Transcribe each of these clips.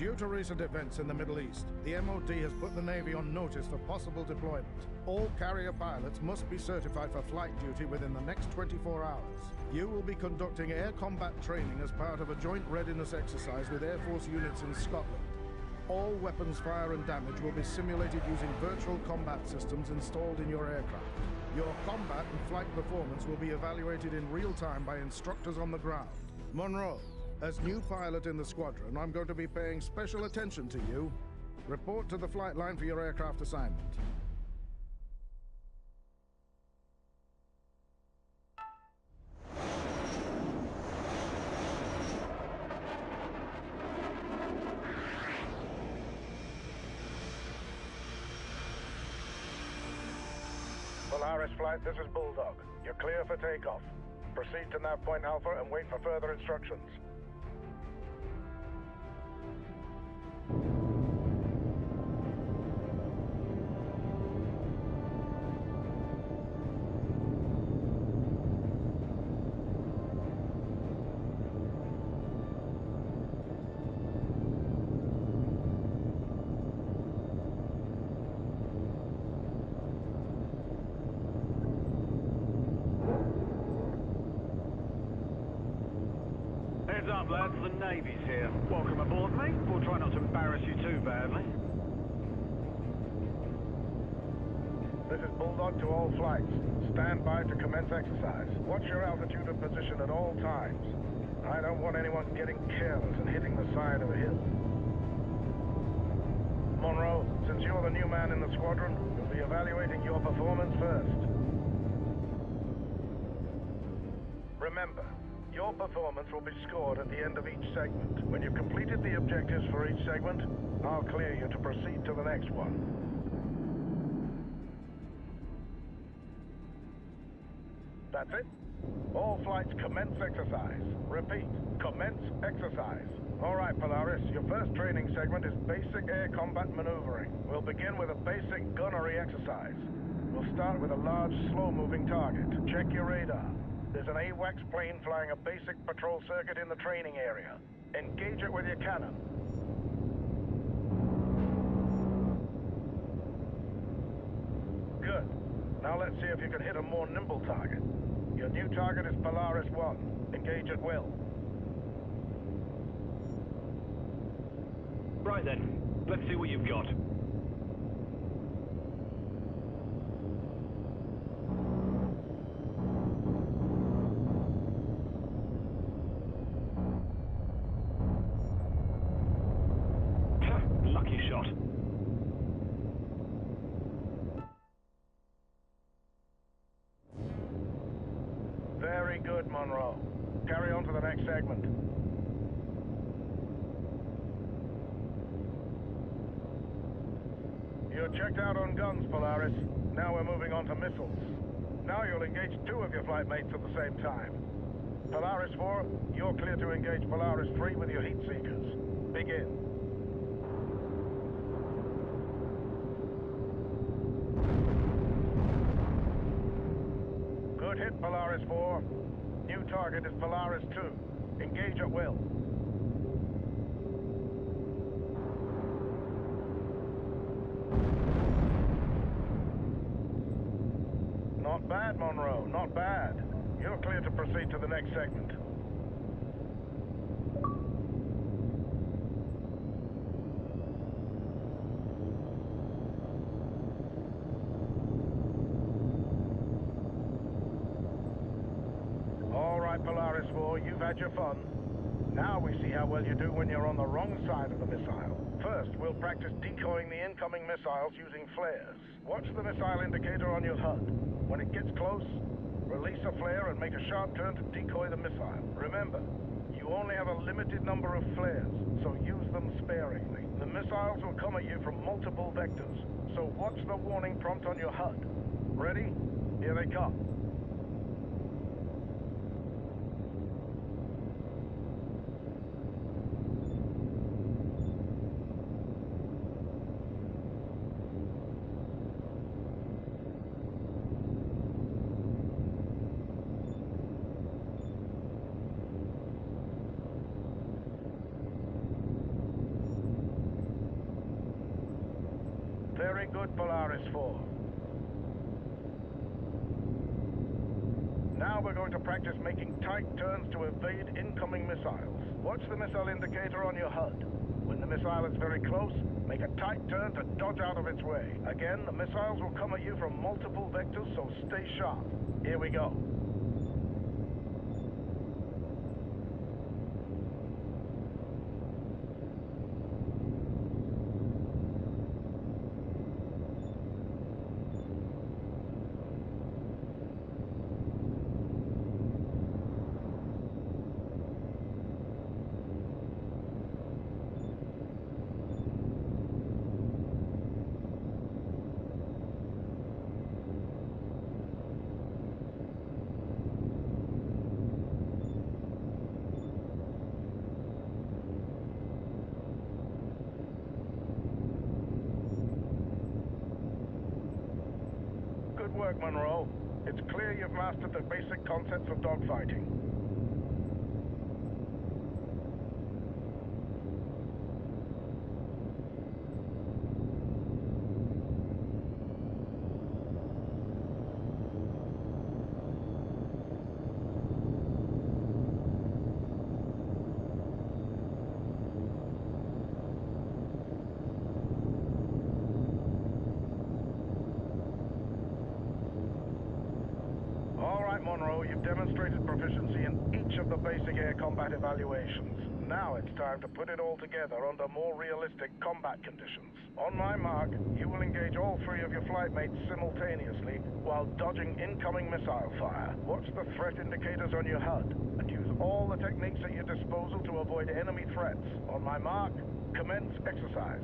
Due to recent events in the Middle East, the MOD has put the Navy on notice for possible deployment. All carrier pilots must be certified for flight duty within the next 24 hours. You will be conducting air combat training as part of a joint readiness exercise with Air Force units in Scotland. All weapons fire and damage will be simulated using virtual combat systems installed in your aircraft. Your combat and flight performance will be evaluated in real time by instructors on the ground. Monroe, as new pilot in the squadron, I'm going to be paying special attention to you. Report to the flight line for your aircraft assignment. Polaris Flight, this is Bulldog. You're clear for takeoff. Proceed to nav point Alpha and wait for further instructions. Heads up, lads, the Navy's here. Welcome aboard, mate. We'll try not to embarrass you too badly. This is Bulldog to all flights. Stand by to commence exercise. Watch your altitude and position at all times. I don't want anyone getting careless and hitting the side of a hill. Monroe, since you're the new man in the squadron, we'll be evaluating your performance first. Remember, your performance will be scored at the end of each segment. When you've completed the objectives for each segment, I'll clear you to proceed to the next one. That's it. All flights commence exercise. Repeat, commence exercise. All right, Polaris, your first training segment is basic air combat maneuvering. We'll begin with a basic gunnery exercise. We'll start with a large, slow-moving target. Check your radar. There's an AWACS plane flying a basic patrol circuit in the training area. Engage it with your cannon. Good. Now let's see if you can hit a more nimble target. Your new target is Polaris 1. Engage at will. Right then, let's see what you've got. Lucky shot. Very good, Monroe. Carry on to the next segment. You're checked out on guns, Polaris. Now we're moving on to missiles. Now you'll engage two of your flight mates at the same time. Polaris 4, you're clear to engage Polaris 3 with your heat seekers. Begin. Good hit, Polaris 4. New target is Polaris 2. Engage at will. Not bad, Monroe. Not bad. You're clear to proceed to the next segment. All right, Polaris 4, you've had your fun. Now we see how well you do when you're on the wrong side of the missile. First, we'll practice decoying the incoming missiles using flares. Watch the missile indicator on your HUD. When it gets close, release a flare and make a sharp turn to decoy the missile. Remember, you only have a limited number of flares, so use them sparingly. The missiles will come at you from multiple vectors, so watch the warning prompt on your HUD. Ready? Here they come. Very good, Polaris 4. Now we're going to practice making tight turns to evade incoming missiles. Watch the missile indicator on your HUD. When the missile is very close, make a tight turn to dodge out of its way. Again, the missiles will come at you from multiple vectors, so stay sharp. Here we go. Good work, Monroe. It's clear you've mastered the basic concepts of dogfighting. All right, Monroe, you've demonstrated proficiency in each of the basic air combat evaluations. Now it's time to put it all together under more realistic combat conditions. On my mark, you will engage all three of your flight mates simultaneously while dodging incoming missile fire. Watch the threat indicators on your HUD and use all the techniques at your disposal to avoid enemy threats. On my mark, commence exercise.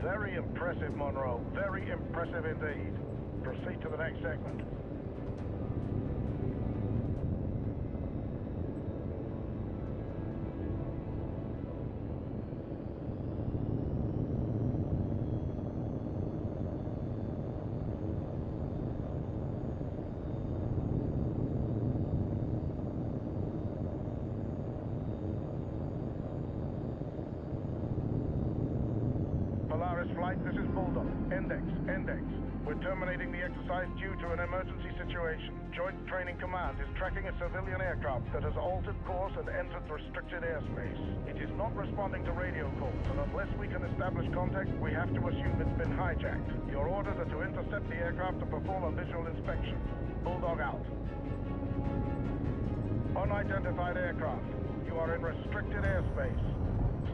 Very impressive, Monroe. Very impressive indeed. Proceed to the next segment. Polaris flight, this is Bulldog. Index. We're terminating the exercise due to an emergency situation. Joint Training Command is tracking a civilian aircraft that has altered course and entered restricted airspace. It is not responding to radio calls, and unless we can establish contact, we have to assume it's been hijacked. Your orders are to intercept the aircraft and perform a visual inspection. Bulldog out. Unidentified aircraft. You are in restricted airspace.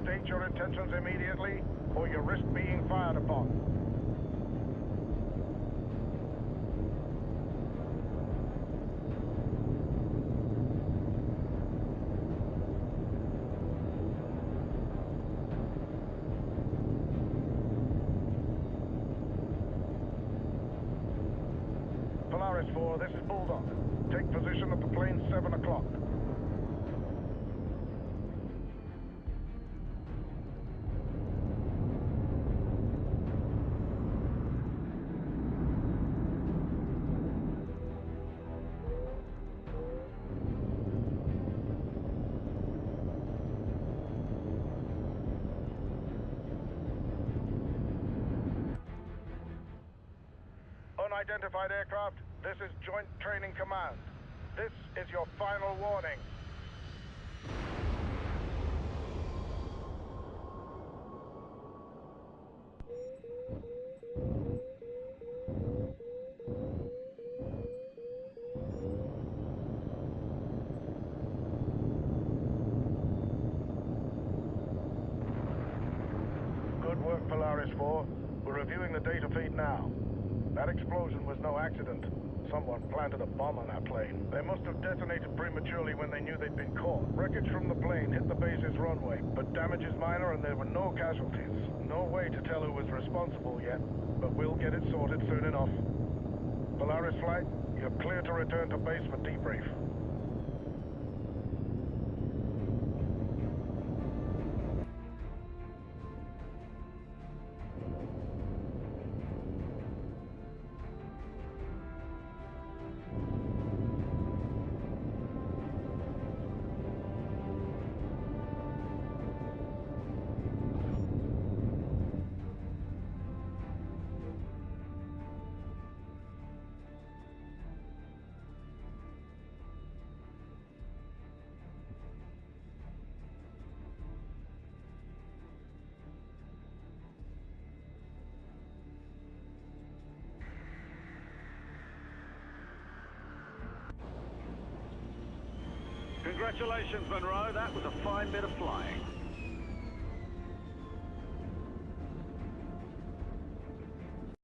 State your intentions immediately, or you risk being fired upon. Polaris 4, this is Bulldog. Take position at the plane 7 o'clock. unidentified aircraft, this is Joint Training Command. This is your final warning. Good work, Polaris 4. We're reviewing the data feed now. That explosion was no accident. Someone planted a bomb on that plane. They must have detonated prematurely when they knew they'd been caught. Wreckage from the plane hit the base's runway, but damage is minor and there were no casualties. No way to tell who was responsible yet, but we'll get it sorted soon enough. Polaris Flight, you're clear to return to base for debrief. Congratulations, Monroe. That was a fine bit of flying.